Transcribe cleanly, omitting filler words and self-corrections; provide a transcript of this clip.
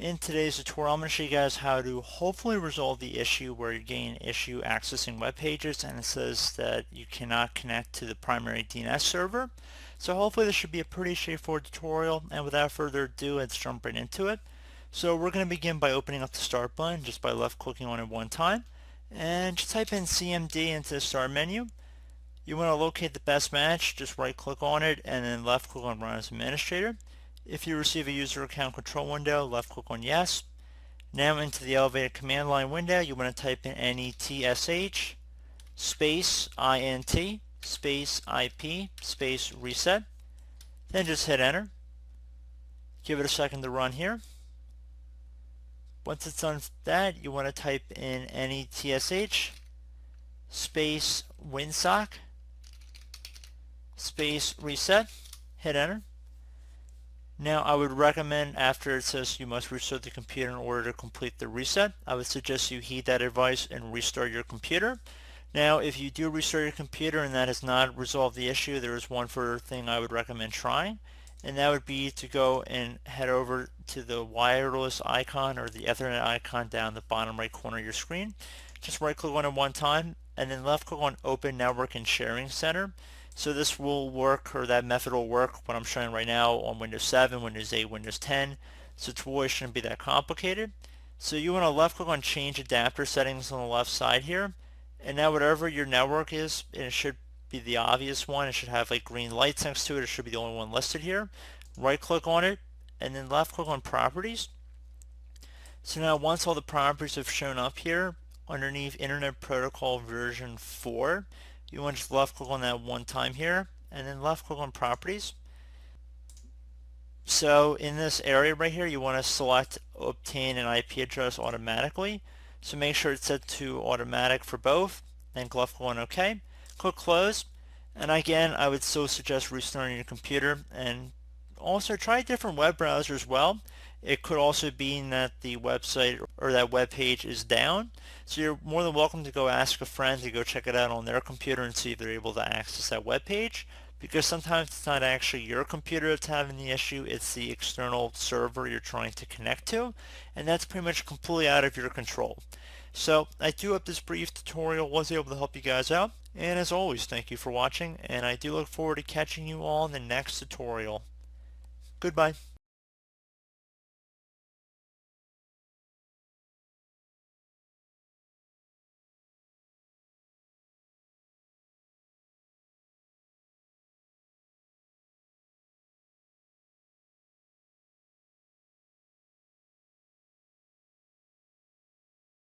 In today's tutorial, I'm going to show you guys how to hopefully resolve the issue where you're getting an issue accessing web pages and it says that you cannot connect to the primary DNS server. So hopefully this should be a pretty straightforward tutorial, and without further ado, let's jump right into it. So we're going to begin by opening up the start button just by left clicking on it one time and just type in CMD into the start menu. You want to locate the best match, just right click on it and then left click on Run as Administrator. If you receive a user account control window, left click on Yes. Now into the elevated command line window, you want to type in NETSH space INT space IP space reset. Then just hit enter. Give it a second to run here. Once it's done that, you want to type in NETSH space WinSock space reset. Hit enter. Now I would recommend, after it says you must restart the computer in order to complete the reset, I would suggest you heed that advice and restart your computer. Now if you do restart your computer and that has not resolved the issue, there is one further thing I would recommend trying, and that would be to go and head over to the wireless icon or the Ethernet icon down the bottom right corner of your screen. Just right click on it one time and then left click on Open Network and Sharing Center. So this will work, or that method will work, what I'm showing right now on Windows 7, Windows 8, Windows 10. So it really shouldn't be that complicated. So you want to left click on Change Adapter Settings on the left side here. And now whatever your network is, and it should be the obvious one, it should have like green lights next to it, it should be the only one listed here. Right click on it and then left click on Properties. So now once all the properties have shown up here, underneath Internet Protocol version 4, you want to just left click on that one time here and then left click on Properties. So in this area right here, you want to select Obtain an IP address automatically. So make sure it's set to automatic for both and left click on OK. Click Close, and again I would still suggest restarting your computer, and also try a different web browser as well. It could also be that the website or that web page is down, so you're more than welcome to go ask a friend to go check it out on their computer and see if they're able to access that web page, because sometimes it's not actually your computer that's having the issue, it's the external server you're trying to connect to, and that's pretty much completely out of your control. So I do hope this brief tutorial was able to help you guys out, and as always, thank you for watching, and I do look forward to catching you all in the next tutorial. Goodbye.